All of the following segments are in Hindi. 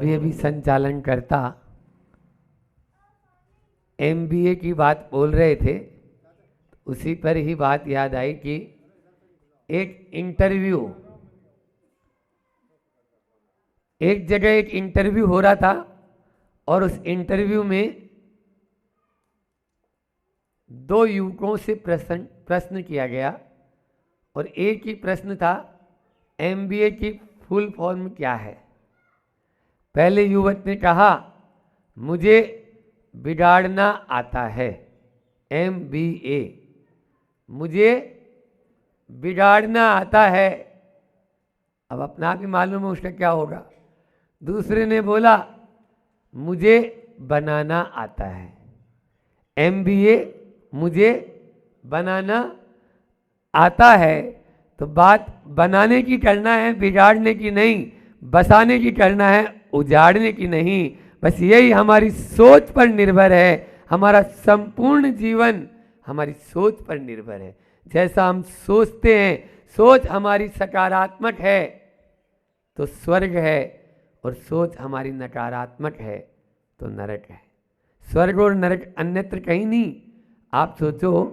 अभी अभी संचालनकर्ता एमबीए की बात बोल रहे थे, उसी पर ही बात याद आई कि एक जगह एक इंटरव्यू हो रहा था और उस इंटरव्यू में दो युवकों से प्रश्न किया गया और एक ही प्रश्न था, एमबीए की फुल फॉर्म क्या है। पहले युवक ने कहा, मुझे बिगाड़ना आता है, एमबीए, मुझे बिगाड़ना आता है। अब अपना आप ही मालूम है उसका क्या होगा। दूसरे ने बोला, मुझे बनाना आता है, एमबीए, मुझे बनाना आता है। तो बात बनाने की करना है, बिगाड़ने की नहीं, बसाने की करना है, उजाड़ने की नहीं। बस यही हमारी सोच पर निर्भर है। हमारा संपूर्ण जीवन हमारी सोच पर निर्भर है। जैसा हम सोचते हैं, सोच हमारी सकारात्मक है तो स्वर्ग है, और सोच हमारी नकारात्मक है तो नरक है। स्वर्ग और नरक अन्यत्र कहीं नहीं। आप सोचो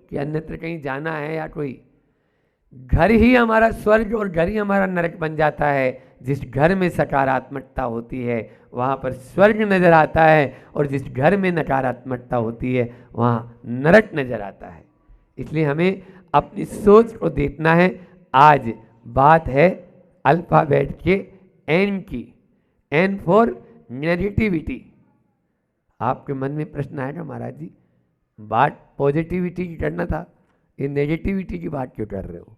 कि अन्यत्र कहीं जाना है या कोई, घर ही हमारा स्वर्ग और घर ही हमारा नरक बन जाता है। जिस घर में सकारात्मकता होती है वहाँ पर स्वर्ग नजर आता है, और जिस घर में नकारात्मकता होती है वहाँ नरक नजर आता है। इसलिए हमें अपनी सोच को देखना है। आज बात है अल्फाबेट के एन की, एन फॉर नेगेटिविटी। आपके मन में प्रश्न आएगा, महाराज जी बात पॉजिटिविटी की करना था, ये नेगेटिविटी की बात क्यों कर रहे हो।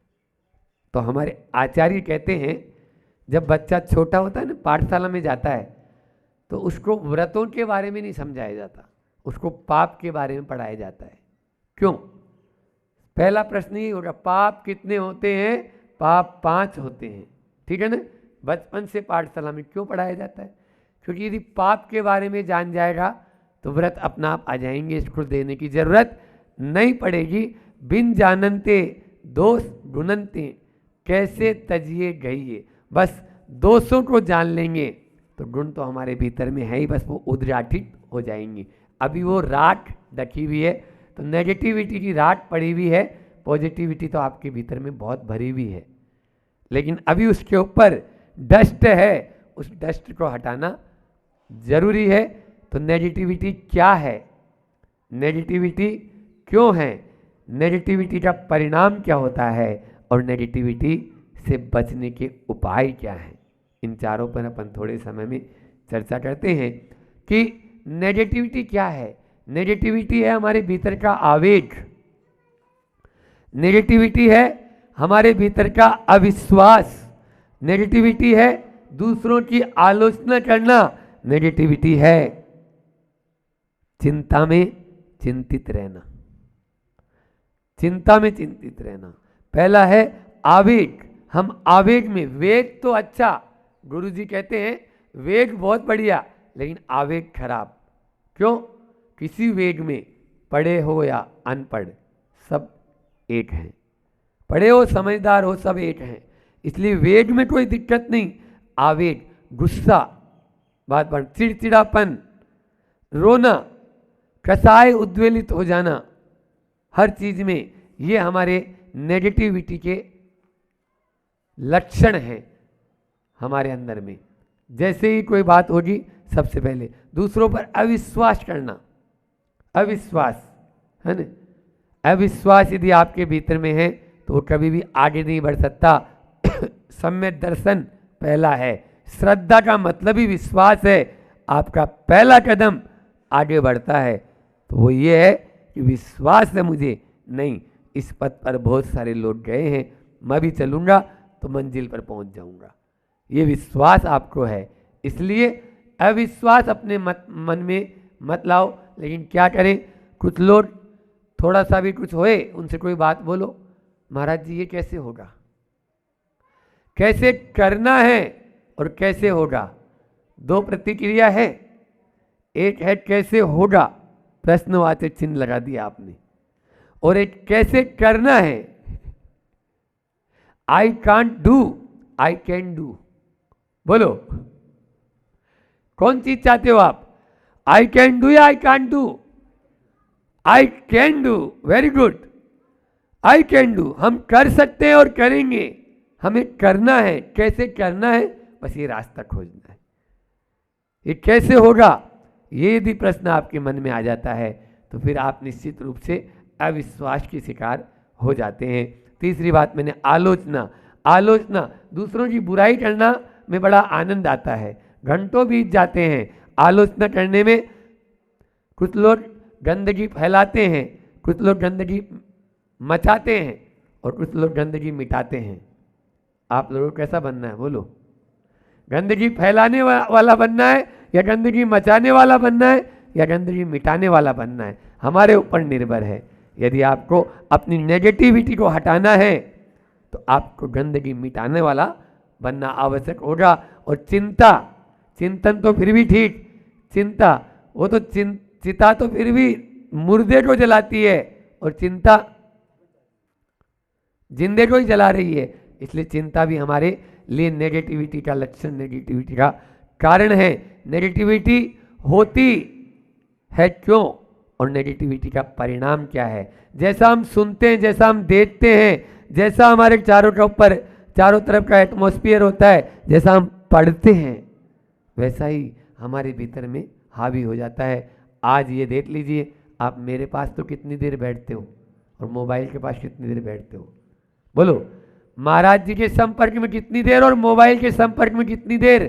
तो हमारे आचार्य कहते हैं, जब बच्चा छोटा होता है ना, पाठशाला में जाता है, तो उसको व्रतों के बारे में नहीं समझाया जाता, उसको पाप के बारे में पढ़ाया जाता है। क्यों? पहला प्रश्न ये होगा, पाप कितने होते हैं? पाप 5 होते हैं, ठीक है ना। बचपन से पाठशाला में क्यों पढ़ाया जाता है? क्योंकि यदि पाप के बारे में जान जाएगा तो व्रत अपना आप आ जाएंगे, इसको देने की जरूरत नहीं पड़ेगी। बिन जानते दोष गुणनते, कैसे तजिए गई। बस दोषों को जान लेंगे तो गुण तो हमारे भीतर में है ही, बस वो उद्घाटित हो जाएंगी। अभी वो राख ढकी हुई है, तो नेगेटिविटी की राख पड़ी हुई है, पॉजिटिविटी तो आपके भीतर में बहुत भरी हुई है, लेकिन अभी उसके ऊपर डस्ट है, उस डस्ट को हटाना जरूरी है। तो नेगेटिविटी क्या है, नेगेटिविटी क्यों है, नेगेटिविटी का परिणाम क्या होता है, और नेगेटिविटी से बचने के उपाय क्या हैं, इन चारों पर अपन थोड़े समय में चर्चा करते हैं कि नेगेटिविटी क्या है। नेगेटिविटी है हमारे भीतर का आवेग, नेगेटिविटी है हमारे भीतर का अविश्वास, नेगेटिविटी है दूसरों की आलोचना करना, नेगेटिविटी है चिंता में चिंतित रहना, चिंता में चिंतित रहना। पहला है आवेग, हम आवेग में, वेग तो अच्छा, गुरुजी कहते हैं वेग बहुत बढ़िया, लेकिन आवेग खराब। क्यों? किसी वेग में पढ़े हो या अनपढ़ सब एक हैं, पढ़े हो समझदार हो सब एक हैं। इसलिए वेग में कोई दिक्कत नहीं, आवेग, गुस्सा, बात बात चिड़चिड़ापन, रोना, कसाय उद्वेलित हो जाना, हर चीज में ये हमारे नेगेटिविटी के लक्षण हैं हमारे अंदर में। जैसे ही कोई बात होगी सबसे पहले दूसरों पर अविश्वास करना, अविश्वास है ना, अविश्वास यदि आपके भीतर में है तो वो कभी भी आगे नहीं बढ़ सकता। सम्यक दर्शन पहला है, श्रद्धा का मतलब ही विश्वास है। आपका पहला कदम आगे बढ़ता है तो वो ये है कि विश्वास है मुझे, नहीं इस पथ पर बहुत सारे लोग गए हैं, मैं भी चलूँगा तो मंजिल पर पहुंच जाऊंगा, ये विश्वास आपको है। इसलिए अविश्वास अपने मन में मत लाओ। लेकिन क्या करें, कुछ लोग थोड़ा सा भी कुछ होए उनसे कोई बात बोलो, महाराज जी ये कैसे होगा, कैसे करना है और कैसे होगा, दो प्रतिक्रिया है। एक है कैसे होगा, प्रश्नवाचक चिन्ह लगा दिया आपने, और एक कैसे करना है, I can't do I can do. बोलो कौन चीज चाहते हो आप? आई कैन डू या I can't do? I can do, very good. I can do, हम कर सकते हैं और करेंगे, हमें करना है। कैसे करना है? बस ये रास्ता खोजना है। ये कैसे होगा? ये यदि प्रश्न आपके मन में आ जाता है तो फिर आप निश्चित रूप से अविश्वास के शिकार हो जाते हैं। तीसरी बात मैंने आलोचना। आलोचना, दूसरों की बुराई करना में बड़ा आनंद आता है, घंटों बीत जाते हैं आलोचना करने में। कुछ लोग गंदगी फैलाते हैं, कुछ लोग गंदगी मचाते हैं और कुछ लोग गंदगी मिटाते हैं। आप लोगों को कैसा बनना है? बोलो, गंदगी फैलाने वाला बनना है या गंदगी मचाने वाला बनना है या गंदगी मिटाने वाला बनना है? हमारे ऊपर निर्भर है। यदि आपको अपनी नेगेटिविटी को हटाना है तो आपको गंदगी मिटाने वाला बनना आवश्यक होगा। और चिंता, चिंतन तो फिर भी ठीक, चिंता वो तो चिता तो फिर भी मुर्दे को जलाती है और चिंता जिंदे को ही जला रही है। इसलिए चिंता भी हमारे लिए नेगेटिविटी का लक्षण, नेगेटिविटी का कारण है। नेगेटिविटी होती है क्यों और नेगेटिविटी का परिणाम क्या है? जैसा हम सुनते हैं, जैसा हम देखते हैं, जैसा हमारे चारों तरफ का एटमॉस्फेयर होता है, जैसा हम पढ़ते हैं, वैसा ही हमारे भीतर में हावी हो जाता है। आज ये देख लीजिए, आप मेरे पास तो कितनी देर बैठते हो और मोबाइल के पास कितनी देर बैठते हो? बोलो, महाराज जी के संपर्क में कितनी देर और मोबाइल के संपर्क में कितनी देर?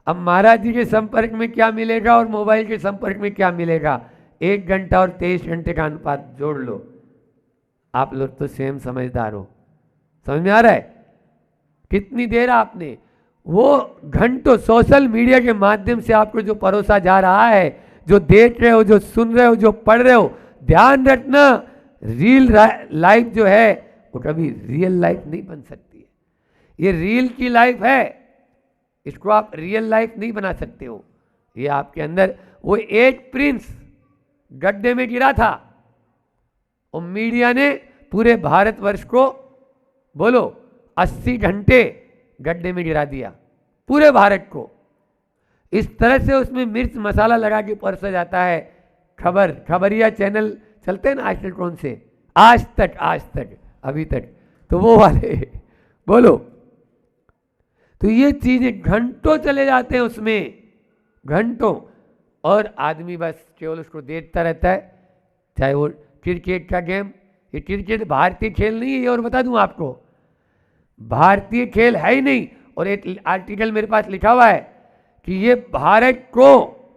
अब महाराज जी के संपर्क में क्या मिलेगा और मोबाइल के संपर्क में क्या मिलेगा? 1 घंटा और 23 घंटे का अनुपात जोड़ लो। आप लोग तो स्वयं समझदार हो, समझ में आ रहा है? कितनी देर आपने वो घंटों सोशल मीडिया के माध्यम से आपको जो परोसा जा रहा है, जो देख रहे हो, जो सुन रहे हो, जो पढ़ रहे हो, ध्यान रखना, रियल लाइफ जो है वो कभी रियल लाइफ नहीं बन सकती है। ये रियल की लाइफ है, इसको आप रियल लाइफ नहीं बना सकते हो। ये आपके अंदर वो एक प्रिंस गड्ढे में गिरा था और मीडिया ने पूरे भारतवर्ष को बोलो 80 घंटे गड्ढे में गिरा दिया, पूरे भारत को। इस तरह से उसमें मिर्च मसाला लगा के परोसा जाता है। खबरिया चैनल चलते हैं ना आजकल, कौन से? आज तक अभी तक, तो वो वाले बोलो। तो ये चीजें घंटों चले जाते हैं उसमें, घंटों, और आदमी बस केवल उसको देखता रहता है। चाहे वो क्रिकेट का गेम, ये क्रिकेट भारतीय खेल नहीं है, और बता दूं आपको, भारतीय खेल है ही नहीं। और एक आर्टिकल मेरे पास लिखा हुआ है कि ये भारत को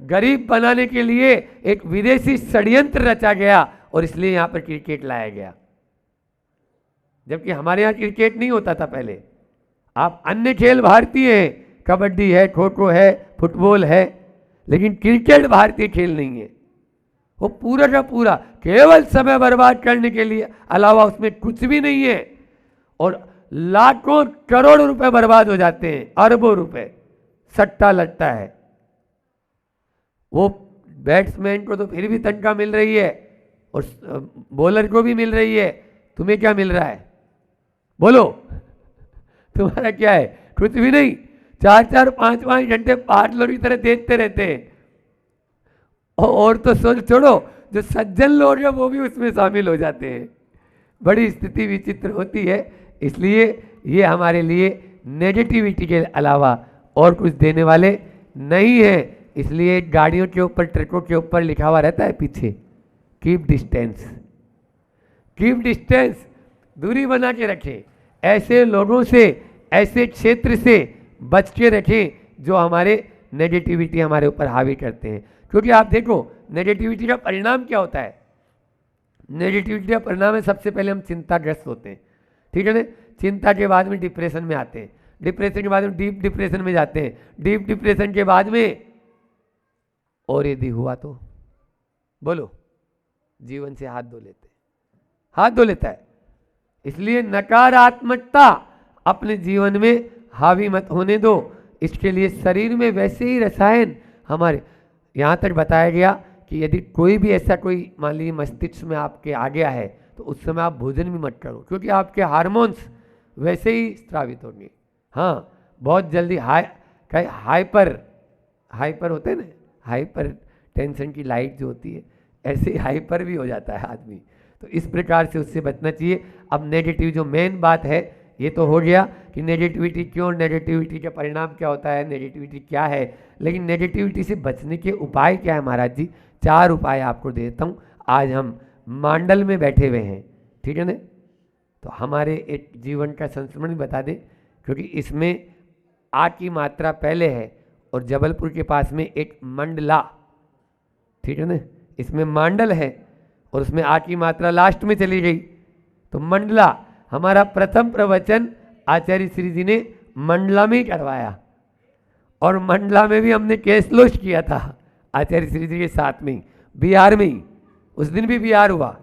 गरीब बनाने के लिए एक विदेशी षड्यंत्र रचा गया और इसलिए यहाँ पर क्रिकेट लाया गया, जबकि हमारे यहाँ क्रिकेट नहीं होता था पहले। आप अन्य खेल भारतीय हैं, कबड्डी है, खो खो है, फुटबॉल है, लेकिन क्रिकेट भारतीय खेल नहीं है। वो पूरा का पूरा केवल समय बर्बाद करने के लिए, अलावा उसमें कुछ भी नहीं है। और लाखों करोड़ रुपए बर्बाद हो जाते हैं, अरबों रुपए सट्टा लगता है। वो बैट्समैन को तो फिर भी तनख्वाह मिल रही है और बॉलर को भी मिल रही है। तुम्हें क्या मिल रहा है? बोलो, तुम्हारा क्या है? कुछ भी नहीं। 4-4, 5-5 घंटे पागलों की तरह देखते रहते हैं। और तो सोच छोड़ो, जो सज्जन लोग हैं वो भी उसमें शामिल हो जाते हैं। बड़ी स्थिति विचित्र होती है। इसलिए ये हमारे लिए नेगेटिविटी के अलावा और कुछ देने वाले नहीं है। इसलिए गाड़ियों के ऊपर, ट्रकों के ऊपर लिखा हुआ रहता है पीछे, कीप डिस्टेंस, कीप डिस्टेंस, दूरी बना के रखें। ऐसे लोगों से, ऐसे क्षेत्र से बच के रखें जो हमारे नेगेटिविटी हमारे ऊपर हावी करते हैं। क्योंकि आप देखो, नेगेटिविटी का परिणाम क्या होता है? नेगेटिविटी का परिणाम है, सबसे पहले हम चिंताग्रस्त होते हैं, ठीक है ना? चिंता के बाद में डिप्रेशन में आते हैं, डिप्रेशन के बाद में डीप डिप्रेशन में जाते हैं, डीप डिप्रेशन के बाद में, और यदि हुआ तो बोलो, जीवन से हाथ धो लेते, हाथ धो लेता है। इसलिए नकारात्मकता अपने जीवन में हावी मत होने दो। इसके लिए शरीर में वैसे ही रसायन, हमारे यहाँ तक बताया गया कि यदि कोई भी ऐसा कोई, मान लीजिए मस्तिष्क में आपके आ गया है, तो उस समय आप भोजन भी मत करो, क्योंकि आपके हार्मोन्स वैसे ही स्रावित होंगे। हाँ, बहुत जल्दी हाइपर हाइपर होते हैं ना, हाइपर टेंशन की लाइट जो होती है, ऐसे हाइपर भी हो जाता है आदमी। तो इस प्रकार से उससे बचना चाहिए। अब नेगेटिव जो मेन बात है ये तो हो गया कि नेगेटिविटी क्यों, नेगेटिविटी का परिणाम क्या होता है, नेगेटिविटी क्या है, लेकिन नेगेटिविटी से बचने के उपाय क्या है महाराज जी? 4 उपाय आपको दे देता हूँ। आज हम मांडल में बैठे हुए हैं, ठीक है ना, तो हमारे एक जीवन का संस्मरण बता दें, क्योंकि इसमें आ की मात्रा पहले है और जबलपुर के पास में एक मंडला, ठीक है ना, इसमें मांडल है और उसमें आ की मात्रा लास्ट में चली गई, तो मंडला। हमारा प्रथम प्रवचन आचार्य श्री जी ने मंडला में ही करवाया और मंडला में भी हमने कैसलोश किया था आचार्य श्री जी के साथ में, बिहार में ही। उस दिन भी बिहार हुआ,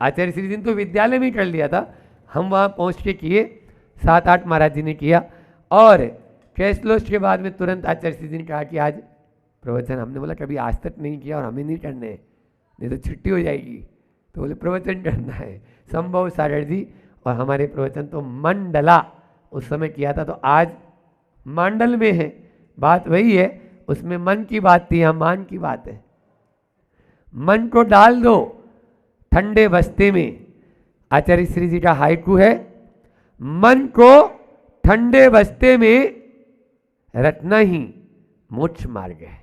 आचार्य श्री जी ने तो विद्यालय में ही कर लिया था, हम वहाँ पहुँच के किए, 7-8 महाराज जी ने किया। और कैसलोश के बाद में तुरंत आचार्य श्री जी ने कहा कि आज प्रवचन, हमने बोला कभी आज तक नहीं किया और हमें नहीं करने हैं, नहीं तो छुट्टी हो जाएगी, तो बोले प्रवचन करना है। संभव सागर जी और हमारे प्रवचन तो मंडला उस समय किया था, तो आज मंडल में है। बात वही है, उसमें मन की बात थी, यहाँ मान की बात है। मन को डाल दो ठंडे बस्ते में, आचार्य श्री जी का हाइकू है, मन को ठंडे बस्ते में रटना ही मोक्ष मार्ग है।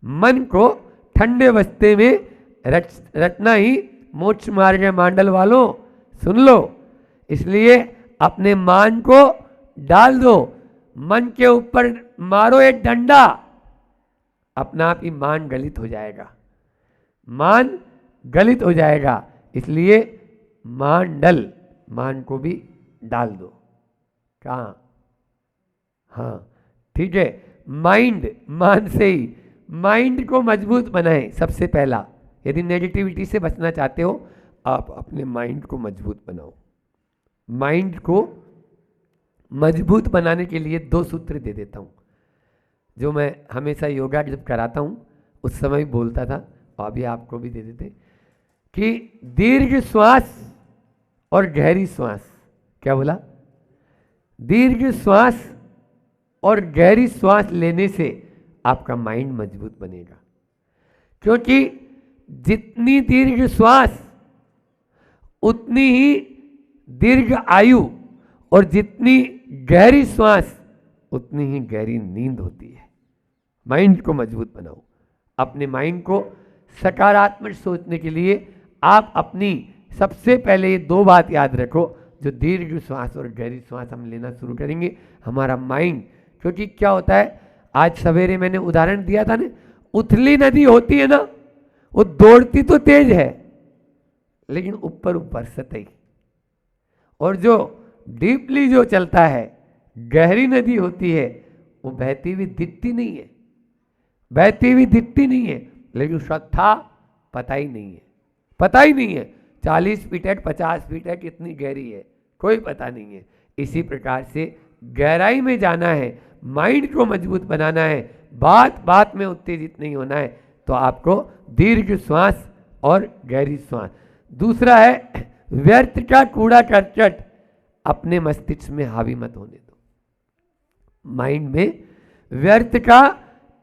मन को ठंडे बस्ते में रटना ही मोक्ष मार्ग है। मांडल वालों सुन लो, इसलिए अपने मान को डाल दो, मन के ऊपर मारो एक डंडा, अपना आप ही मान गलित हो जाएगा, मान गलित हो जाएगा। इसलिए मांडल, मान को भी डाल दो। कहाँ? हाँ ठीक है, माइंड, मान से ही माइंड को मजबूत बनाएं। सबसे पहला, यदि नेगेटिविटी से बचना चाहते हो, आप अपने माइंड को मजबूत बनाओ। माइंड को मजबूत बनाने के लिए 2 सूत्र दे देता हूँ, जो मैं हमेशा योगा जब कराता हूँ उस समय भी बोलता था, और अभी आपको भी दे देते, कि दीर्घ श्वास और गहरी श्वास। क्या बोला? दीर्घ श्वास और गहरी श्वास लेने से आपका माइंड मजबूत बनेगा, क्योंकि जितनी दीर्घ श्वास उतनी ही दीर्घ आयु, और जितनी गहरी श्वास उतनी ही गहरी नींद होती है। माइंड को मजबूत बनाओ। अपने माइंड को सकारात्मक सोचने के लिए आप अपनी सबसे पहले ये 2 बात याद रखो। जो दीर्घ श्वास और गहरी श्वास हम लेना शुरू करेंगे, हमारा माइंड, क्योंकि क्या होता है, आज सवेरे मैंने उदाहरण दिया था ना, उथली नदी होती है ना, वो दौड़ती तो तेज है लेकिन ऊपर ऊपर सतही, और जो डीपली जो चलता है, गहरी नदी होती है, वो बहती हुई दिखती नहीं है, बहती हुई दिखती नहीं है, लेकिन उसका था पता ही नहीं है, पता ही नहीं है 40 फीट है 50 फीट है, कितनी गहरी है कोई पता नहीं है। इसी प्रकार से गहराई में जाना है, माइंड को मजबूत बनाना है, बात बात में उत्तेजित नहीं होना है, तो आपको दीर्घ श्वास और गहरी श्वास। दूसरा है, व्यर्थ का कूड़ा करकट अपने मस्तिष्क में हावी मत होने दो। माइंड में व्यर्थ का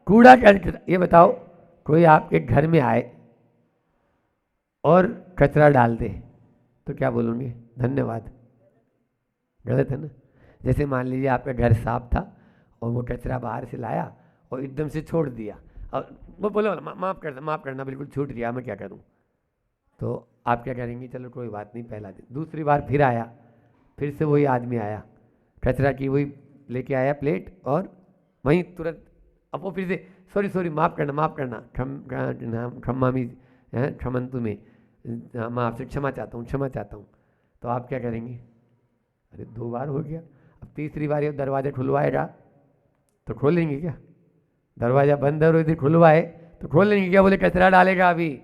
कूड़ा करकट, ये बताओ, कोई आपके घर में आए और कचरा डाल दे तो क्या बोलोगे? धन्यवाद। गलत है ना? जैसे मान लीजिए आपका घर साफ था और वो कचरा बाहर से लाया और एकदम से छोड़ दिया, और वो बोलो माफ़ करना बिल्कुल छूट गया, मैं क्या करूं? तो आप क्या करेंगे? चलो कोई बात नहीं, पहला दिन। दूसरी बार फिर आया, फिर से वही आदमी आया, कचरा की वही लेके आया प्लेट, और वहीं तुरंत अब वो फिर से सॉरी माफ़ करना, क्षमामी क्षमंतु में, मैं आपसे क्षमा चाहता हूँ। तो आप क्या करेंगे? अरे 2 बार हो गया, अब तीसरी बार ये दरवाज़ा खुलवाएगा तो खोलेंगे क्या? दरवाज़ा बंद है, यदि खुलवाए तो खोलेंगे क्या? बोले कचरा डालेगा अभी।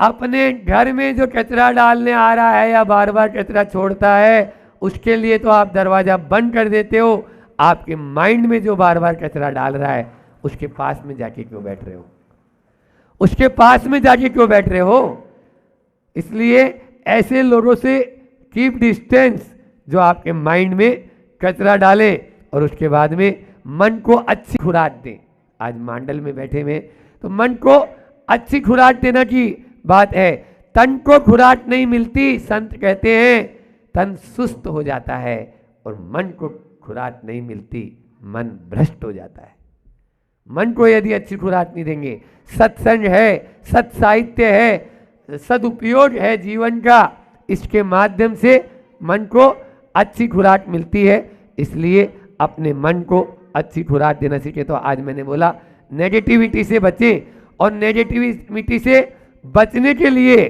अपने घर में जो कचरा डालने आ रहा है या बार बार कचरा छोड़ता है, उसके लिए तो आप दरवाज़ा बंद कर देते हो। आपके माइंड में जो बार बार कचरा डाल रहा है, उसके पास में जाके क्यों बैठ रहे हो? उसके पास में जाके क्यों बैठ रहे हो? इसलिए ऐसे लोगों से कीप डिस्टेंस, जो आपके माइंड में कचरा डालें और उसके बाद में मन को अच्छी खुराक दें। आज मांडल में बैठे हुए, तो मन को अच्छी खुराक देना की बात है। तन को खुराक नहीं मिलती, संत कहते हैं तन सुस्त हो जाता है, और मन को खुराक नहीं मिलती, मन भ्रष्ट हो जाता है। मन को यदि अच्छी खुराक नहीं देंगे, सत्संग है, सत साहित्य है, सदुपयोग है जीवन का, इसके माध्यम से मन को अच्छी खुराक मिलती है। इसलिए अपने मन को अच्छी खुराक देना सीखे। तो आज मैंने बोला नेगेटिविटी से बचें, और नेगेटिविटी से बचने के लिए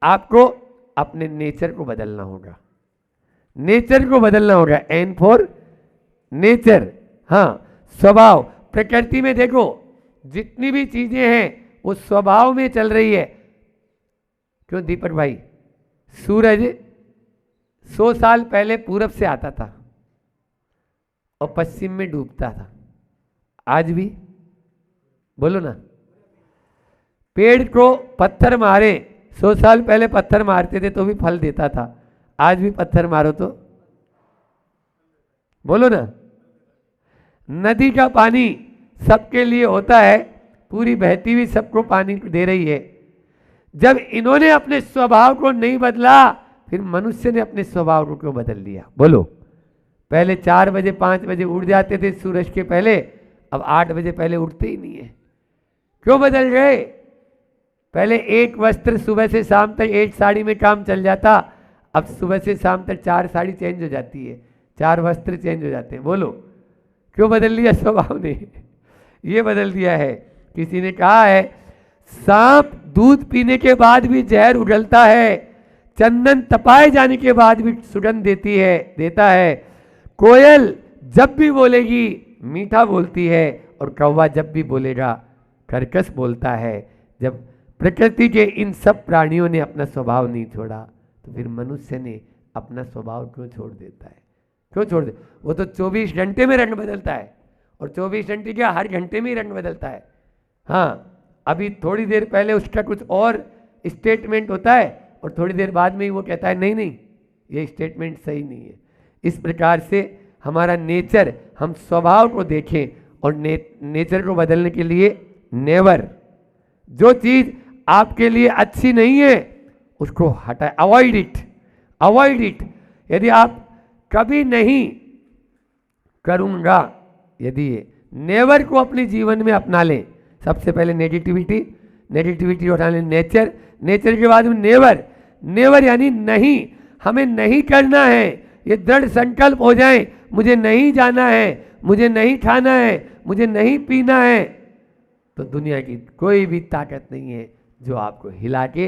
आपको अपने नेचर को बदलना होगा। नेचर को बदलना होगा, एन फॉर नेचर। हाँ, स्वभाव। प्रकृति में देखो जितनी भी चीजें हैं वो स्वभाव में चल रही है। क्यों दीपक भाई? सूरज 100 साल पहले पूरब से आता था और पश्चिम में डूबता था। आज भी बोलो ना, पेड़ को पत्थर मारे, 100 साल पहले पत्थर मारते थे तो भी फल देता था, आज भी पत्थर मारो तो बोलो ना। नदी का पानी सबके लिए होता है, पूरी बहती हुई सबको पानी दे रही है। जब इन्होंने अपने स्वभाव को नहीं बदला, फिर मनुष्य ने अपने स्वभाव को क्यों बदल लिया? बोलो। पहले 4 बजे 5 बजे उठ जाते थे सूरज के पहले, अब 8 बजे पहले उठते ही नहीं है। क्यों बदल गए? पहले एक वस्त्र सुबह से शाम तक एक साड़ी में काम चल जाता, अब सुबह से शाम तक 4 साड़ी चेंज हो जाती है, 4 वस्त्र चेंज हो जाते हैं। बोलो क्यों बदल लिया? स्वभाव ने ये बदल दिया है। किसी ने कहा है सांप दूध पीने के बाद भी जहर उगलता है, चंदन तपाए जाने के बाद भी सुगंध देता है, कोयल जब भी बोलेगी मीठा बोलती है, और कौवा जब भी बोलेगा कर्कश बोलता है। जब प्रकृति के इन सब प्राणियों ने अपना स्वभाव नहीं छोड़ा, तो फिर मनुष्य ने अपना स्वभाव क्यों छोड़ देता है? क्यों छोड़ दे? वो तो 24 घंटे में रंग बदलता है, और 24 घंटे क्या, हर घंटे में ही रंग बदलता है। हाँ, अभी थोड़ी देर पहले उसका कुछ और स्टेटमेंट होता है, और थोड़ी देर बाद में ही वो कहता है नहीं ये स्टेटमेंट सही नहीं है। इस प्रकार से हमारा नेचर, हम स्वभाव को देखें, और नेचर को बदलने के लिए नेवर, जो चीज़ आपके लिए अच्छी नहीं है उसको हटाए, अवॉइड इट। यदि आप कभी नहीं करूँगा, यदि नेवर को अपने जीवन में अपना लें, सबसे पहले नेगेटिविटी उठा लें, नेचर के बाद में नेवर यानी नहीं, हमें नहीं करना है, ये दृढ़ संकल्प हो जाए, मुझे नहीं जाना है, मुझे नहीं खाना है, मुझे नहीं पीना है, तो दुनिया की कोई भी ताकत नहीं है जो आपको हिला के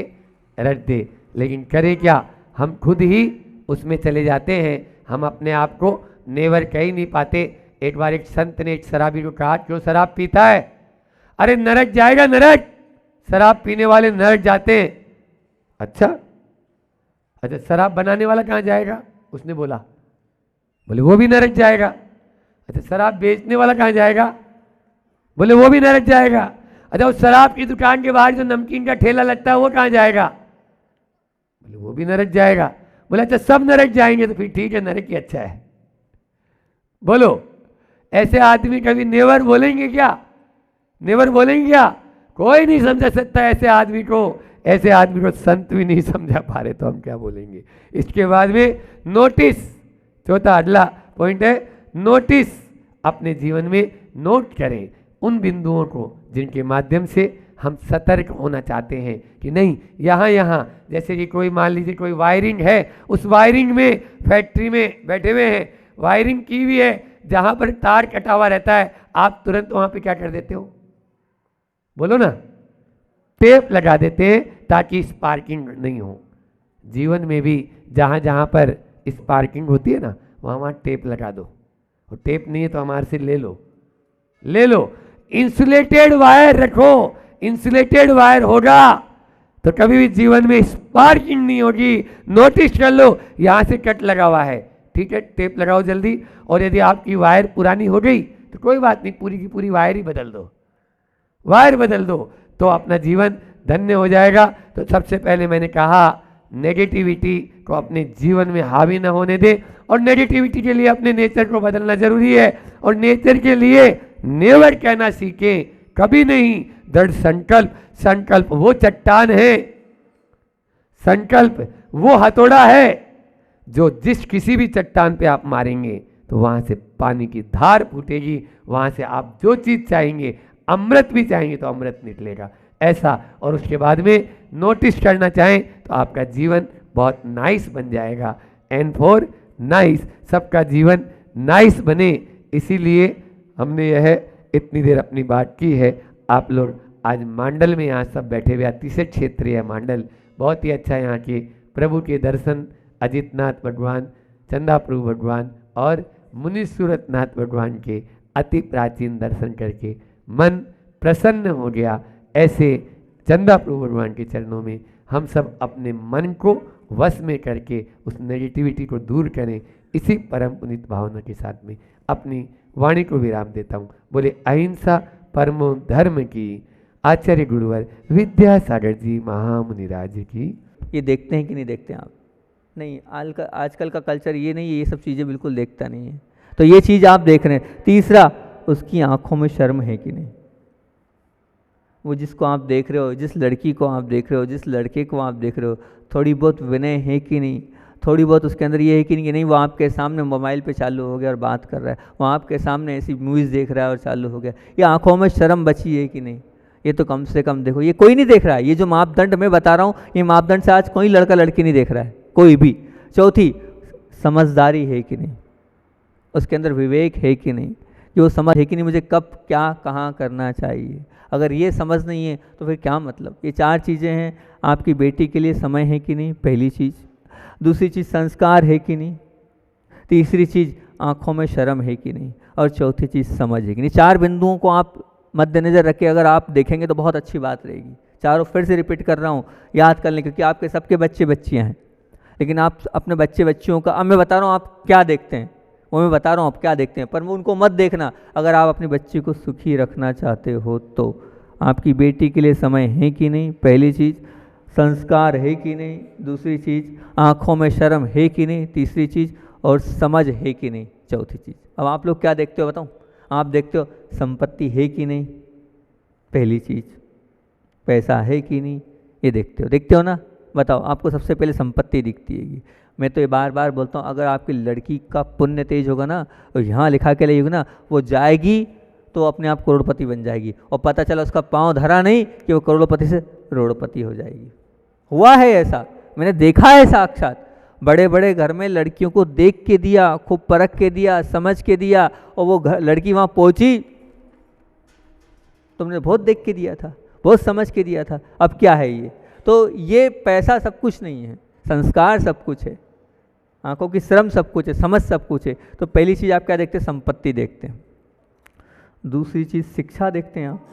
रख दे। लेकिन करे क्या? हम खुद ही उसमें चले जाते हैं, हम अपने आप को नेवर कह ही नहीं पाते। एक बार एक संत ने एक शराबी को कहा, क्यों शराब पीता है? अरे नरक जाएगा, नरक, शराब पीने वाले नरक जाते हैं। अच्छा, शराब बनाने वाला कहाँ जाएगा? उसने बोला, बोले वो भी नरक जाएगा। अच्छा, शराब बेचने वाला कहाँ जाएगा? बोले वो भी नरक जाएगा। अच्छा, उस शराब की दुकान के बाहर जो नमकीन का ठेला लगता है वो कहाँ जाएगा? बोले वो भी नरक जाएगा। बोले अच्छा सब नरक जाएंगे तो फिर ठीक है, नरक ही अच्छा है। बोलो, ऐसे आदमी कभी नेवर बोलेंगे क्या? नेवर बोलेंगे क्या? कोई नहीं समझा सकता ऐसे आदमी को। ऐसे आदमी को संत भी नहीं समझा पा रहे तो हम क्या बोलेंगे। इसके बाद में नोटिस, चौथा अगला पॉइंट है नोटिस। अपने जीवन में नोट करें उन बिंदुओं को जिनके माध्यम से हम सतर्क होना चाहते हैं कि नहीं यहाँ जैसे कि कोई मान लीजिए कोई वायरिंग है, उस वायरिंग में फैक्ट्री में बैठे हुए हैं, वायरिंग की हुई है, जहाँ पर तार कटा हुआ रहता है, आप तुरंत वहाँ पे क्या कर देते हो? बोलो ना, टेप लगा देते हैं ताकि स्पार्किंग नहीं हो। जीवन में भी जहाँ जहाँ पर स्पार्किंग होती है ना, वहाँ टेप लगा दो, और टेप नहीं है तो हमारे से ले लो। इंसुलेटेड वायर रखो, इंसुलेटेड वायर होगा तो कभी भी जीवन में स्पार्किंग नहीं होगी। नोटिस कर लो, यहाँ से कट लगा हुआ है, ठीक है, टेप लगाओ जल्दी। और यदि आपकी वायर पुरानी हो गई तो कोई बात नहीं, पूरी की पूरी वायर ही बदल दो, वायर बदल दो, तो अपना जीवन धन्य हो जाएगा। तो सबसे पहले मैंने कहा नेगेटिविटी को अपने जीवन में हावी न होने दे, और नेगेटिविटी के लिए अपने नेचर को बदलना जरूरी है। और नेचर के लिए नेवर कहना सीखें, कभी नहीं। दृढ़ संकल्प, संकल्प वो चट्टान है, संकल्प वो हथौड़ा है जो जिस किसी भी चट्टान पे आप मारेंगे तो वहां से पानी की धार फूटेगी, वहां से आप जो चीज चाहेंगे, अमृत भी चाहेंगे तो अमृत निकलेगा, ऐसा। और उसके बाद में नोटिस करना चाहें तो आपका जीवन बहुत नाइस बन जाएगा। एंड फॉर नाइस, सबका जीवन नाइस बने, इसीलिए हमने यह इतनी देर अपनी बात की है। आप लोग आज मांडल में यहाँ सब बैठे हुए, अतिशय क्षेत्रीय मांडल बहुत ही अच्छा, यहाँ के प्रभु के दर्शन, अजितनाथ भगवान, चंदा प्रभु भगवान और मुनीश्वरनाथ भगवान के अति प्राचीन दर्शन करके मन प्रसन्न हो गया। ऐसे चंदा प्रभु भगवान के चरणों में हम सब अपने मन को वश में करके उस नेगेटिविटी को दूर करें। इसी परम पुनीत भावना के साथ में अपनी वाणी को विराम देता हूँ। बोले अहिंसा परमो धर्म की। आचार्य गुरुवर विद्यासागर जी महामुनिराज की। ये देखते हैं कि नहीं देखते आप? नहीं, आजकल का कल्चर ये नहीं है, ये सब चीज़ें बिल्कुल देखता नहीं है। तो ये चीज़ आप देख रहे हैं। तीसरा, उसकी आंखों में शर्म है कि नहीं। वो जिसको आप देख रहे हो, जिस लड़की को आप देख रहे हो, जिस लड़के को आप देख रहे हो, थोड़ी बहुत विनय है कि नहीं, थोड़ी बहुत उसके अंदर ये है कि नहीं वो आपके सामने मोबाइल पे चालू हो गया और बात कर रहा है, वो आपके सामने ऐसी मूवीज़ देख रहा है और चालू हो गया। ये आंखों में शर्म बची है कि नहीं, ये तो कम से कम देखो। ये कोई नहीं देख रहा है, ये जो मापदंड मैं बता रहा हूँ, ये मापदंड से आज कोई लड़का लड़की नहीं देख रहा है, कोई भी। चौथी, समझदारी है कि नहीं, उसके अंदर विवेक है कि नहीं, कि वो समझ है कि नहीं मुझे कब क्या कहाँ करना चाहिए। अगर ये समझ नहीं है तो फिर क्या मतलब। ये चार चीज़ें हैं। आपकी बेटी के लिए समय है कि नहीं, पहली चीज़। दूसरी चीज़, संस्कार है कि नहीं। तीसरी चीज़, आंखों में शर्म है कि नहीं। और चौथी चीज़, समझ है कि नहीं। चार बिंदुओं को आप मद्देनजर रख के अगर आप देखेंगे तो बहुत अच्छी बात रहेगी। चारों फिर से रिपीट कर रहा हूँ, याद कर लें, क्योंकि आपके सबके बच्चे बच्चियाँ हैं, लेकिन आप अपने बच्चे बच्चियों का, अब मैं बता रहा हूँ आप क्या देखते हैं, वो मैं बता रहा हूँ आप क्या देखते हैं, पर वो उनको मत देखना। अगर आप अपनी बच्ची को सुखी रखना चाहते हो तो आपकी बेटी के लिए समय है कि नहीं, पहली चीज़। संस्कार है कि नहीं, दूसरी चीज़। आँखों में शर्म है कि नहीं, तीसरी चीज़। और समझ है कि नहीं, चौथी चीज़। अब आप लोग क्या देखते हो बताऊँ? आप देखते हो संपत्ति है कि नहीं, पहली चीज़। पैसा है कि नहीं, ये देखते हो ना। बताओ, आपको सबसे पहले संपत्ति दिखती है। मैं तो ये बार बार बोलता हूँ, अगर आपकी लड़की का पुण्य तेज होगा ना, तो यहाँ लिखा के लिए ना, वो जाएगी तो अपने आप करोड़पति बन जाएगी, और पता चला उसका पाँव धरा नहीं कि वो करोड़पति से करोड़पति हो जाएगी। हुआ है ऐसा, मैंने देखा है साक्षात। बड़े बड़े घर में लड़कियों को देख के दिया, खूब परख के दिया, समझ के दिया, और वो लड़की वहाँ पहुँची, तुमने बहुत देख के दिया था, बहुत समझ के दिया था, अब क्या है ये। तो ये पैसा सब कुछ नहीं है, संस्कार सब कुछ है, आंखों की श्रम सब कुछ है, समझ सब कुछ है। तो पहली चीज़ आप क्या देखते हैं? संपत्ति देखते हैं। दूसरी चीज़, शिक्षा देखते हैं। आप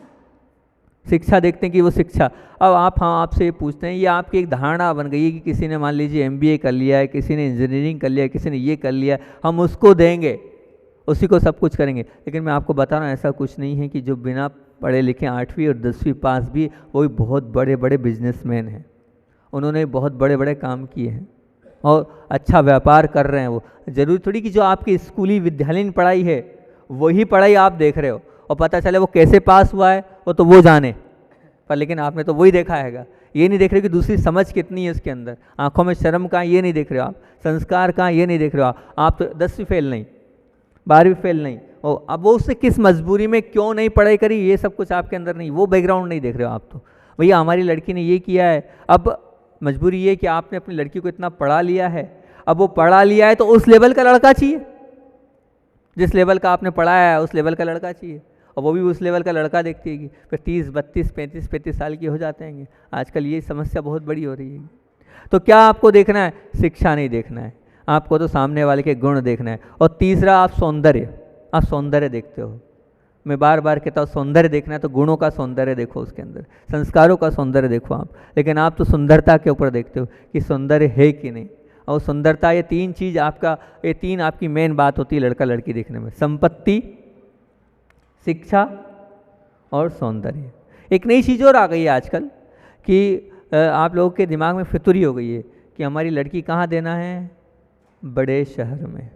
शिक्षा देखते हैं कि वो शिक्षा, अब आप, हाँ, आपसे ये पूछते हैं, ये आपकी एक धारणा बन गई है कि किसी ने मान लीजिए MBA कर लिया है, किसी ने इंजीनियरिंग कर लिया है, किसी ने ये कर लिया है, हम उसको देंगे, उसी को सब कुछ करेंगे। लेकिन मैं आपको बता रहा हूँ, ऐसा कुछ नहीं है कि जो बिना पढ़े लिखे 8वीं और 10वीं पास भी, वो भी बहुत बड़े बड़े बिजनेसमैन हैं, उन्होंने बहुत बड़े बड़े काम किए हैं और अच्छा व्यापार कर रहे हैं। वो जरूरी थोड़ी कि जो आपकी स्कूली विद्यालयीन पढ़ाई है वही पढ़ाई आप देख रहे हो और पता चले वो कैसे पास हुआ है वो जाने, पर लेकिन आपने तो वही देखा हैगा। ये नहीं देख रहे कि दूसरी समझ कितनी है उसके अंदर, आंखों में शर्म कहाँ, ये नहीं देख रहे हो आप, संस्कार कहाँ, ये नहीं देख रहे हो आप। तो 10वीं फेल नहीं, 12वीं फेल नहीं, और अब वो उससे किस मजबूरी में क्यों नहीं पढ़ाई करी, ये सब कुछ आपके अंदर नहीं, वो बैकग्राउंड नहीं देख रहे हो आप। तो भैया हमारी लड़की ने ये किया है, अब मजबूरी ये कि आपने अपनी लड़की को इतना पढ़ा लिया है, अब वो पढ़ा लिया है तो उस लेवल का लड़का चाहिए, जिस लेवल का आपने पढ़ाया है उस लेवल का लड़का चाहिए, और वो भी उस लेवल का लड़का देखती है कि फिर 30, 32, 35 साल की हो जाते हैं। आजकल ये समस्या बहुत बड़ी हो रही है। तो क्या आपको देखना है? शिक्षा नहीं देखना है आपको, तो सामने वाले के गुण देखना है। और तीसरा, आप सौंदर्य देखते हो। मैं बार बार कहता हूँ, सौंदर्य देखना है तो गुणों का सौंदर्य देखो, उसके अंदर संस्कारों का सौंदर्य देखो आप। लेकिन आप तो सुंदरता के ऊपर देखते हो कि सौंदर्य है कि नहीं। और सुंदरता, ये तीन चीज़ ये तीन आपकी मेन बात होती है लड़का लड़की देखने में, संपत्ति, शिक्षा और सौंदर्य। एक नई चीज़ और आ गई है आजकल कि आप लोगों के दिमाग में फितूरी हो गई है कि हमारी लड़की कहाँ देना है, बड़े शहर में।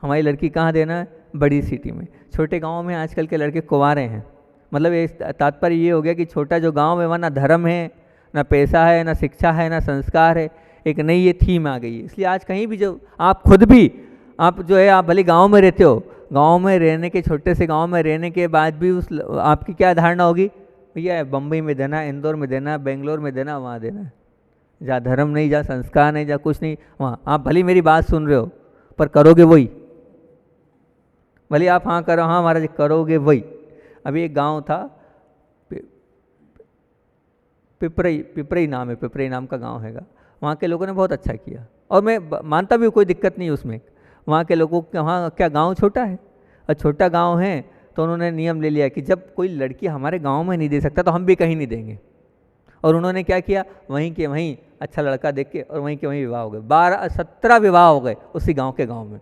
हमारी लड़की कहाँ देना है, बड़ी सिटी में। छोटे गाँव में आजकल के लड़के कुंवारे हैं। मतलब ये तात्पर्य ये हो गया कि छोटा जो गांव है वहाँ ना धर्म है, ना पैसा है, ना शिक्षा है, ना संस्कार है। एक नई ये थीम आ गई है। इसलिए आज कहीं भी जो आप खुद भी आप जो है, आप भले गांव में रहते हो, गांव में रहने के, छोटे से गांव में रहने के बाद भी उस आपकी क्या धारणा होगी, भैया बम्बई में देना, इंदौर में देना, बेंगलोर में देना, वहाँ देना है। जहाँ धर्म नहीं, जहाँ संस्कार नहीं, जहाँ कुछ नहीं, वहाँ आप भले मेरी बात सुन रहे हो पर करोगे वही। भले आप हाँ करो, हाँ महाराज, करोगे वही। अभी एक गांव था, पिपरई नाम है, पिपरई नाम का गांव हैगा। वहाँ के लोगों ने बहुत अच्छा किया और मैं मानता भी हूँ, कोई दिक्कत नहीं उसमें। वहाँ के लोगों के, वहाँ क्या गांव छोटा है, और छोटा गांव है तो उन्होंने नियम ले लिया कि जब कोई लड़की हमारे गांव में नहीं दे सकता तो हम भी कहीं नहीं देंगे। और उन्होंने क्या किया, वहीं के वहीं अच्छा लड़का देख के और वहीं के वहीं विवाह हो गए। 17 विवाह हो गए उसी गाँव के गाँव में,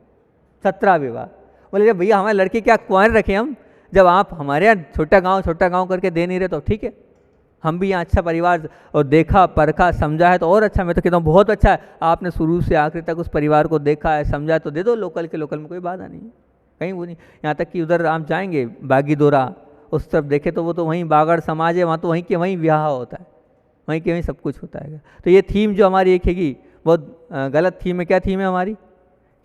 17 विवाह। बोले जब भैया हमारे लड़के क्या कुंवारे रखे हम, जब आप हमारे यहाँ छोटा गांव करके दे नहीं रहे तो ठीक है, हम भी यहाँ अच्छा परिवार और देखा परखा समझा है तो और अच्छा। मैं तो कहता हूँ बहुत अच्छा है, आपने शुरू से आखिर तक उस परिवार को देखा है, समझा है, तो दे दो। लोकल के लोकल में कोई बाधा नहीं है, कहीं वो नहीं। यहाँ तक कि उधर आप जाएंगे बागीदोरा उस तरफ देखे तो वो तो वहीं बागड़ समाज है, वहाँ तो वहीं के वहीं विवाह होता है, वहीं के वहीं सब कुछ होता है। तो ये थीम जो हमारी एक हैगी बहुत गलत थीम है। क्या थीम है हमारी,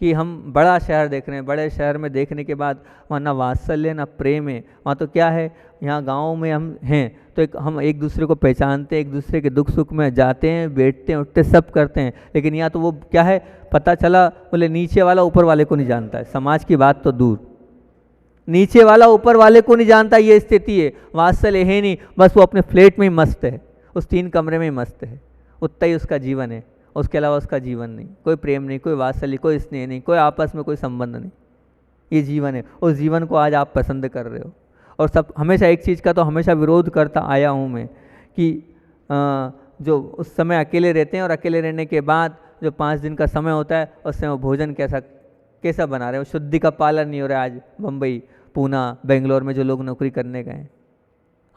कि हम बड़ा शहर देख रहे हैं, बड़े शहर में देखने के बाद वहाँ ना वात्सल्य ना प्रेम है। वहाँ तो क्या है, यहाँ गाँव में हम हैं तो हम एक दूसरे को पहचानते हैं, एक दूसरे के दुख सुख में जाते हैं, बैठते हैं, उठते सब करते हैं। लेकिन यहाँ तो वो क्या है, पता चला बोले नीचे वाला ऊपर वाले को नहीं जानता है। समाज की बात तो दूर, नीचे वाला ऊपर वाले को नहीं जानता, ये स्थिति है। वात्सल्य है नहीं, बस वो अपने फ्लैट में ही मस्त है, उस 3 कमरे में ही मस्त है, उतना ही उसका जीवन है, उसके अलावा उसका जीवन नहीं। कोई प्रेम नहीं, कोई वात्सल्य, कोई स्नेह नहीं, कोई आपस में कोई संबंध नहीं। ये जीवन है, उस जीवन को आज आप पसंद कर रहे हो। और सब हमेशा एक चीज़ का तो हमेशा विरोध करता आया हूँ मैं, कि जो उस समय अकेले रहते हैं और अकेले रहने के बाद जो 5 दिन का समय होता है उसमें वो भोजन कैसा बना रहे हो। शुद्धि का पालन नहीं हो रहा है। आज मुंबई, पूना, बेंगलोर में जो लोग नौकरी करने गए,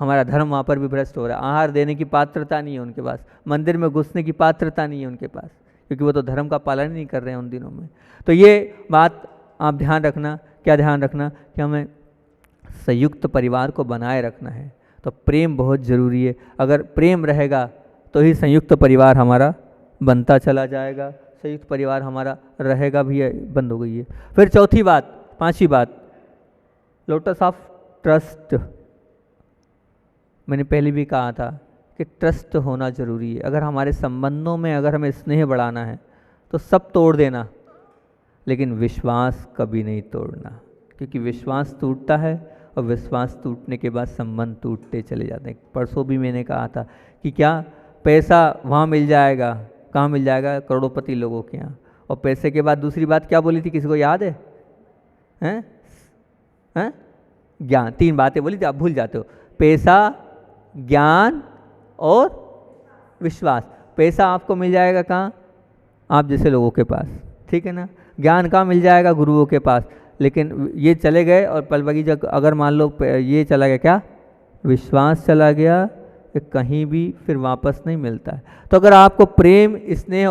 हमारा धर्म वहाँ पर भी भ्रष्ट हो रहा है। आहार देने की पात्रता नहीं है उनके पास, मंदिर में घुसने की पात्रता नहीं है उनके पास, क्योंकि वो तो धर्म का पालन ही नहीं कर रहे हैं उन दिनों में। तो ये बात आप ध्यान रखना। क्या ध्यान रखना, कि हमें संयुक्त परिवार को बनाए रखना है। तो प्रेम बहुत ज़रूरी है। अगर प्रेम रहेगा तो ही संयुक्त परिवार हमारा बनता चला जाएगा, संयुक्त परिवार हमारा रहेगा भी। बंद हो गई है। फिर चौथी बात, 5वीं बात, लोटस ऑफ ट्रस्ट। मैंने पहले भी कहा था कि ट्रस्ट होना ज़रूरी है। अगर हमारे संबंधों में अगर हमें स्नेह बढ़ाना है तो सब तोड़ देना, लेकिन विश्वास कभी नहीं तोड़ना, क्योंकि विश्वास टूटता है और विश्वास टूटने के बाद संबंध टूटते चले जाते हैं। परसों भी मैंने कहा था कि क्या पैसा वहाँ मिल जाएगा, कहाँ मिल जाएगा, करोड़पति लोगों के यहाँ। और पैसे के बाद दूसरी बात क्या बोली थी, किसी को याद है? हैं? ज्ञान। 3 बातें बोली थी, आप भूल जाते हो। पैसा, ज्ञान और विश्वास। पैसा आपको मिल जाएगा कहाँ, आप जैसे लोगों के पास, ठीक है ना। ज्ञान कहाँ मिल जाएगा, गुरुओं के पास। लेकिन ये चले गए और पल बगीचा अगर मान लो ये चला गया, क्या विश्वास चला गया, कि कहीं भी फिर वापस नहीं मिलता है। तो अगर आपको प्रेम स्नेह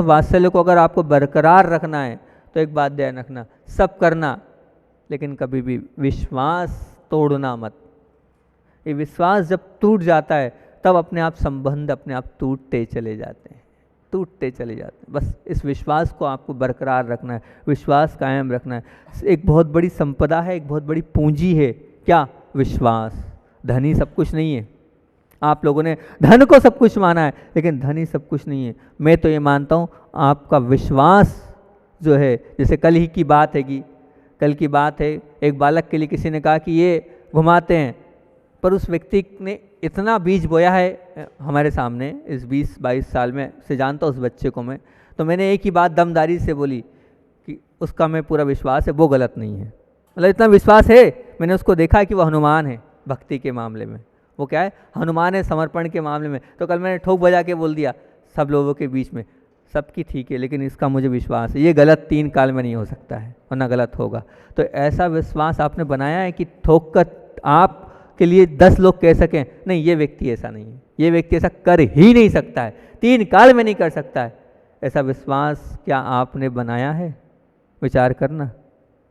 वात्सल्य को अगर आपको बरकरार रखना है तो एक बात ध्यान रखना, सब करना लेकिन कभी भी विश्वास तोड़ना मत। ये विश्वास जब टूट जाता है तब अपने आप संबंध अपने आप टूटते चले जाते हैं। बस इस विश्वास को आपको बरकरार रखना है, विश्वास कायम रखना है। एक बहुत बड़ी संपदा है, एक बहुत बड़ी पूंजी है। क्या? विश्वास। धन ही सब कुछ नहीं है। आप लोगों ने धन को सब कुछ माना है, लेकिन धन ही सब कुछ नहीं है। मैं तो ये मानता हूँ आपका विश्वास जो है, जैसे कल की बात है, एक बालक के लिए किसी ने कहा कि ये घुमाते हैं, पर उस व्यक्ति ने इतना बीज बोया है हमारे सामने, इस 20-22 साल में से जानता हूँ उस बच्चे को मैं, तो मैंने एक ही बात दमदारी से बोली कि उसका मैं पूरा विश्वास है, वो गलत नहीं है। मतलब इतना विश्वास है, मैंने उसको देखा कि वो हनुमान है भक्ति के मामले में। वो क्या है? हनुमान है समर्पण के मामले में। तो कल मैंने ठोक बजा के बोल दिया सब लोगों के बीच में, सबकी ठीक है, लेकिन इसका मुझे विश्वास है, ये गलत 3 काल में नहीं हो सकता है, वरना गलत होगा। तो ऐसा विश्वास आपने बनाया है कि ठोक कर आप के लिए 10 लोग कह सकें नहीं ये व्यक्ति ऐसा नहीं है, ये व्यक्ति ऐसा कर ही नहीं सकता है, 3 काल में नहीं कर सकता है, ऐसा विश्वास क्या आपने बनाया है? विचार करना,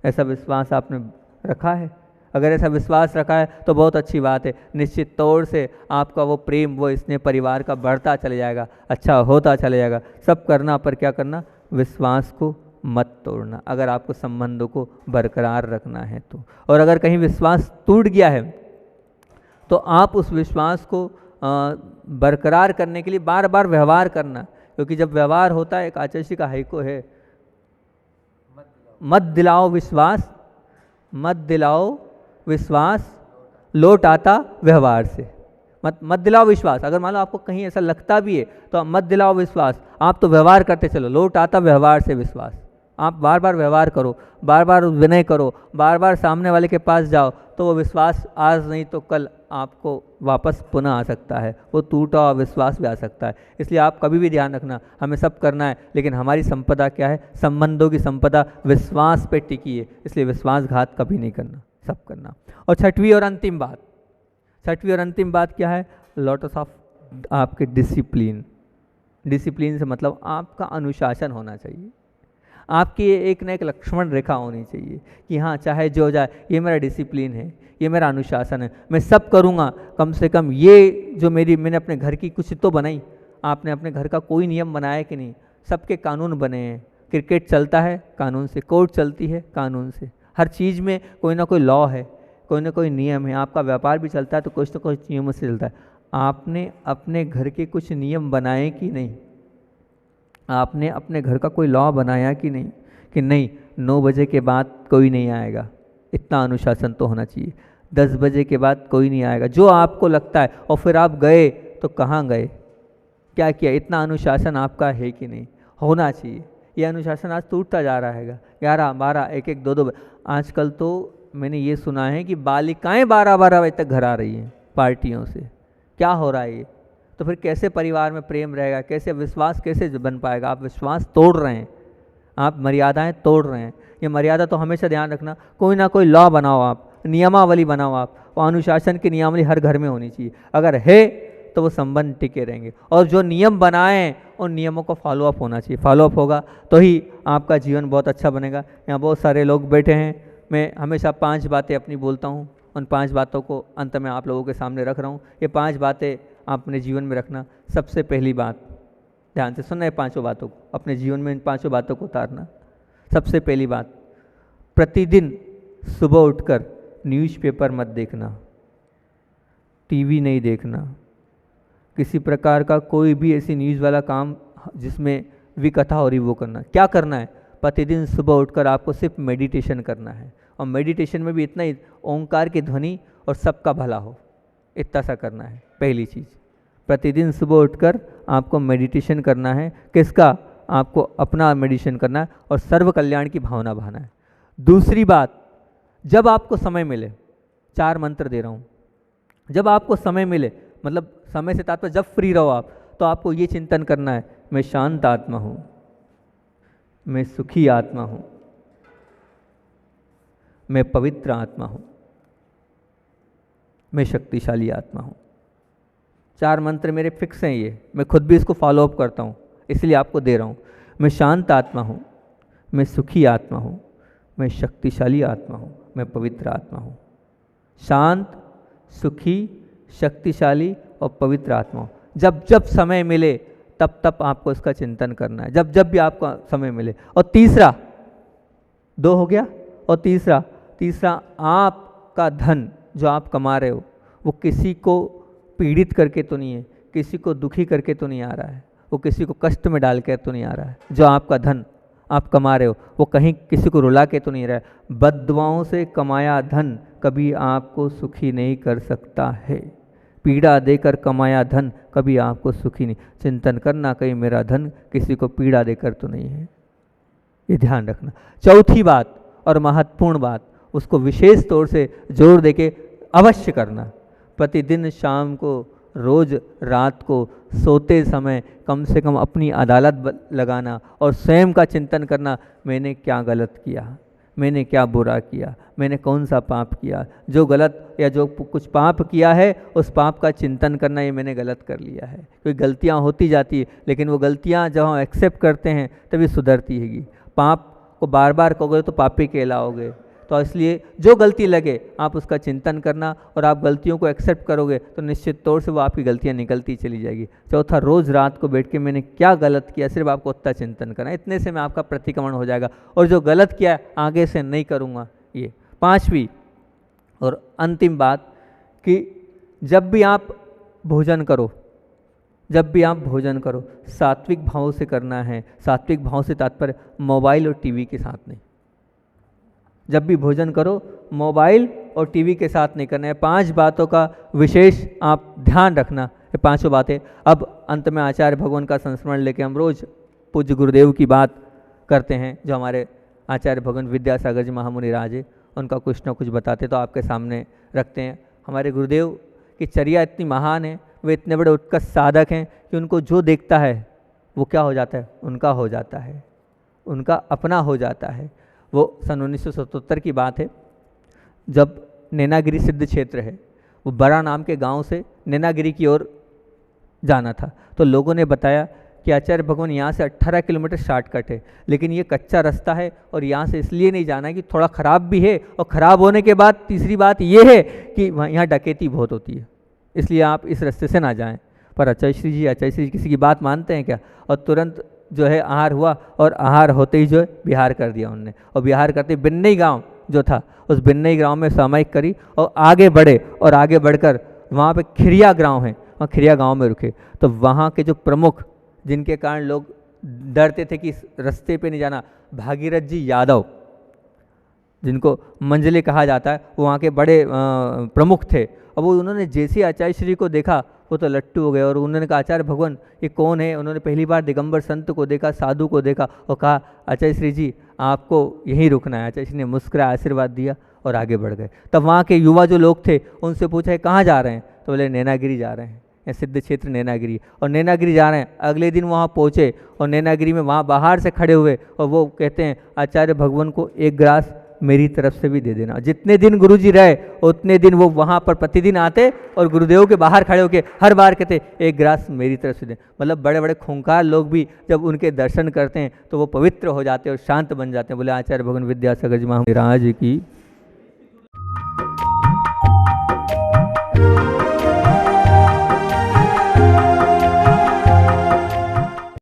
ऐसा विश्वास आपने रखा है? अगर ऐसा विश्वास रखा है तो बहुत अच्छी बात है, निश्चित तौर से आपका वो प्रेम, वो स्नेह परिवार का बढ़ता चले जाएगा, अच्छा होता चले जाएगा। सब करना, पर क्या करना? विश्वास को मत तोड़ना, अगर आपको संबंधों को बरकरार रखना है तो। और अगर कहीं विश्वास टूट गया है तो आप उस विश्वास को बरकरार करने के लिए बार बार व्यवहार करना, क्योंकि जब व्यवहार होता है, एक आचार्य का हाइको है, मत दिलाओ विश्वास, मत दिलाओ विश्वास, लौट आता व्यवहार से। मत दिलाओ विश्वास, अगर मान लो आपको कहीं ऐसा लगता भी है तो मत दिलाओ विश्वास, आप तो व्यवहार करते चलो, लौट आता व्यवहार से विश्वास। आप बार बार व्यवहार करो, बार बार विनय करो, बार बार सामने वाले के पास जाओ, तो वो विश्वास आज नहीं तो कल आपको वापस पुनः आ सकता है, वो टूटा हुआ विश्वास भी आ सकता है। इसलिए आप कभी भी ध्यान रखना, हमें सब करना है, लेकिन हमारी संपदा क्या है? संबंधों की संपदा विश्वास पे टिकी है, इसलिए विश्वासघात कभी नहीं करना, सब करना। और छठवीं और अंतिम बात क्या है? लॉट्स ऑफ आपके डिसिप्लिन। डिसिप्लिन से मतलब आपका अनुशासन होना चाहिए, आपकी एक न एक लक्ष्मण रेखा होनी चाहिए कि हाँ चाहे जो जाए ये मेरा डिसिप्लिन है, ये मेरा अनुशासन है, मैं सब करूँगा, कम से कम ये जो मैंने अपने घर की कुछ तो बनाई। आपने अपने घर का कोई नियम बनाया कि नहीं? सबके कानून बने हैं, क्रिकेट चलता है कानून से, कोर्ट चलती है कानून से, हर चीज़ में कोई ना कोई लॉ है, कोई ना कोई नियम है। आपका व्यापार भी चलता है तो कुछ तो कुछ नियमों से चलता है। आपने अपने घर के कुछ नियम बनाए कि नहीं? आपने अपने घर का कोई लॉ बनाया कि नहीं, कि नहीं 9 बजे के बाद कोई नहीं आएगा, इतना अनुशासन तो होना चाहिए, 10 बजे के बाद कोई नहीं आएगा, जो आपको लगता है। और फिर आप गए तो कहाँ गए, क्या किया? इतना अनुशासन आपका है कि नहीं? होना चाहिए। ये अनुशासन आज टूटता जा रहा है, 11, 12, 1, 1, 2, 2 आजकल तो मैंने ये सुना है कि बालिकाएं 12-12 बजे तक घर आ रही हैं पार्टियों से। क्या हो रहा है ये? तो फिर कैसे परिवार में प्रेम रहेगा, कैसे विश्वास कैसे बन पाएगा? आप विश्वास तोड़ रहे हैं, आप मर्यादाएं तोड़ रहे हैं। ये मर्यादा तो हमेशा ध्यान रखना, कोई ना कोई लॉ बनाओ, आप नियमावली बनाओ, आप वो अनुशासन की नियमावली हर घर में होनी चाहिए। अगर है तो वो संबंध टिके रहेंगे, और जो नियम बनाएं उन नियमों को फॉलोअप होना चाहिए। फॉलोअप होगा तो ही आपका जीवन बहुत अच्छा बनेगा। यहाँ बहुत सारे लोग बैठे हैं, मैं हमेशा 5 बातें अपनी बोलता हूँ, उन 5 बातों को अंत में आप लोगों के सामने रख रहा हूँ। ये 5 बातें आप अपने जीवन में रखना। सबसे पहली बात, ध्यान से सुनना है 5 बातों को, अपने जीवन में इन 5 बातों को उतारना। सबसे पहली बात, प्रतिदिन सुबह उठकर न्यूज़पेपर मत देखना, टीवी नहीं देखना, किसी प्रकार का कोई भी ऐसी न्यूज़ वाला काम जिसमें विकथा हो रही वो करना। क्या करना है? प्रतिदिन सुबह उठकर आपको सिर्फ मेडिटेशन करना है, और मेडिटेशन में भी इतना ही, ओंकार की ध्वनि और सबका भला हो, इतना सा करना है। पहली चीज़, प्रतिदिन सुबह उठकर आपको मेडिटेशन करना है। किसका? आपको अपना मेडिटेशन करना है और सर्व कल्याण की भावना बहाना है। दूसरी बात, जब आपको समय मिले, 4 मंत्र दे रहा हूँ, जब आपको समय मिले, मतलब समय से तात्पर्य जब फ्री रहो आप, तो आपको ये चिंतन करना है, मैं शांत आत्मा हूँ, मैं सुखी आत्मा हूँ, मैं पवित्र आत्मा हूँ, मैं शक्तिशाली आत्मा हूँ। 4 मंत्र मेरे फिक्स हैं, ये मैं खुद भी इसको फॉलो अप करता हूँ, इसलिए आपको दे रहा हूँ। मैं शांत आत्मा हूँ, मैं सुखी आत्मा हूँ, मैं शक्तिशाली आत्मा हूँ, मैं पवित्र आत्मा हूँ। शांत, सुखी, शक्तिशाली और पवित्र आत्मा हूँ। जब जब समय मिले तब तब आपको इसका चिंतन करना है, जब जब भी आपको समय मिले। और तीसरा, 2 हो गया, और तीसरा आपका धन जो आप कमा रहे हो वो किसी को पीड़ित करके तो नहीं है, किसी को दुखी करके तो नहीं आ रहा है, वो किसी को कष्ट में डाल कर तो नहीं आ रहा है। जो आपका धन आप कमा रहे हो वो कहीं किसी को रुला के तो नहीं रहा है। बद्दुआओं से कमाया धन कभी आपको सुखी नहीं कर सकता है, पीड़ा देकर कमाया धन कभी आपको सुखी नहीं। चिंतन करना, कहीं मेरा धन किसी को पीड़ा देकर तो नहीं है, ये ध्यान रखना। चौथी बात और महत्वपूर्ण बात, उसको विशेष तौर से जोर देके अवश्य करना, प्रतिदिन शाम को, रोज रात को सोते समय कम से कम अपनी अदालत लगाना और स्वयं का चिंतन करना, मैंने क्या गलत किया, मैंने क्या बुरा किया, मैंने कौन सा पाप किया, जो गलत या जो कुछ पाप किया है उस पाप का चिंतन करना, ये मैंने गलत कर लिया है। क्योंकि गलतियाँ होती जाती है, लेकिन वो गलतियाँ जब हम एक्सेप्ट करते हैं तभी सुधरती हैगी। पाप को बार बार करोगे तो पापी कहलाओगे। तो इसलिए जो गलती लगे आप उसका चिंतन करना, और आप गलतियों को एक्सेप्ट करोगे तो निश्चित तौर से वो आपकी गलतियाँ निकलती चली जाएगी। चौथा, रोज़ रात को बैठ के मैंने क्या गलत किया, सिर्फ आपको उतना चिंतन करना, इतने से में आपका प्रतिक्रमण हो जाएगा। और जो गलत किया आगे से नहीं करूँगा। ये पांचवी और अंतिम बात कि जब भी आप भोजन करो, जब भी आप भोजन करो सात्विक भाव से करना है। सात्विक भाव से तात्पर्य मोबाइल और टीवी के साथ नहीं। जब भी भोजन करो मोबाइल और टीवी के साथ नहीं करना है। 5 बातों का विशेष आप ध्यान रखना, ये 5 बातें। अब अंत में आचार्य भगवान का संस्मरण लेके हम रोज पूज्य गुरुदेव की बात करते हैं, जो हमारे आचार्य भगवान विद्यासागर जी महामुनि राज है, उनका कुछ ना कुछ बताते तो आपके सामने रखते हैं। हमारे गुरुदेव की चर्या इतनी महान है, वे इतने बड़े उत्कृष्ट साधक हैं कि उनको जो देखता है वो क्या हो जाता है, उनका हो जाता है, उनका अपना हो जाता है। वो सन 1977 की बात है, जब नैनागिरी सिद्ध क्षेत्र है, वो बड़ा नाम के गांव से नैनागिरी की ओर जाना था। तो लोगों ने बताया कि आचार्य भगवान यहाँ से 18 किलोमीटर शॉर्टकट है, लेकिन ये कच्चा रास्ता है और यहाँ से इसलिए नहीं जाना है कि थोड़ा ख़राब भी है, और ख़राब होने के बाद तीसरी बात ये है कि वहाँ यहाँ डकैती बहुत होती है, इसलिए आप इस रास्ते से ना जाएं। पर आचार्य श्री जी किसी की बात मानते हैं क्या? और तुरंत जो है आहार हुआ, और आहार होते ही जो है बिहार कर दिया उनने। और बिहार करते बिन्नई गांव जो था, उस बिन्नई गांव में सामयिक करी और आगे बढ़े, और आगे बढ़कर वहाँ पे खिरिया गांव है, वहाँ खिरिया गांव में रुके। तो वहाँ के जो प्रमुख, जिनके कारण लोग डरते थे कि इस रास्ते पे नहीं जाना, भागीरथ जी यादव, जिनको मंजले कहा जाता है, वो वहाँ के बड़े प्रमुख थे। और वो उन्होंने जैसे आचार्य श्री को देखा वो तो लट्टू हो गए, और उन्होंने कहा आचार्य भगवान ये कौन है? उन्होंने पहली बार दिगंबर संत को देखा, साधु को देखा, और कहा आचार्य श्री जी आपको यहीं रुकना है। आचार्य श्री ने मुस्कुराया, आशीर्वाद दिया और आगे बढ़ गए। तब वहाँ के युवा जो लोग थे उनसे पूछा है कहाँ जा रहे हैं? तो बोले नैनागिरी जा रहे हैं, या सिद्ध क्षेत्र नैनागिरी, और नैनागिरी जा रहे हैं। अगले दिन वहाँ पहुँचे और नैनागिरी में वहाँ बाहर से खड़े हुए, और वो कहते हैं आचार्य भगवान को एक ग्लास मेरी तरफ से भी दे देना। जितने दिन गुरुजी रहे उतने दिन वो वहाँ पर प्रतिदिन आते और गुरुदेव के बाहर खड़े होकर हर बार कहते एक ग्लास मेरी तरफ से दे। मतलब बड़े बड़े खूंखार लोग भी जब उनके दर्शन करते हैं तो वो पवित्र हो जाते हैं और शांत बन जाते हैं। बोले आचार्य भगवान विद्यासागर जी महाराज की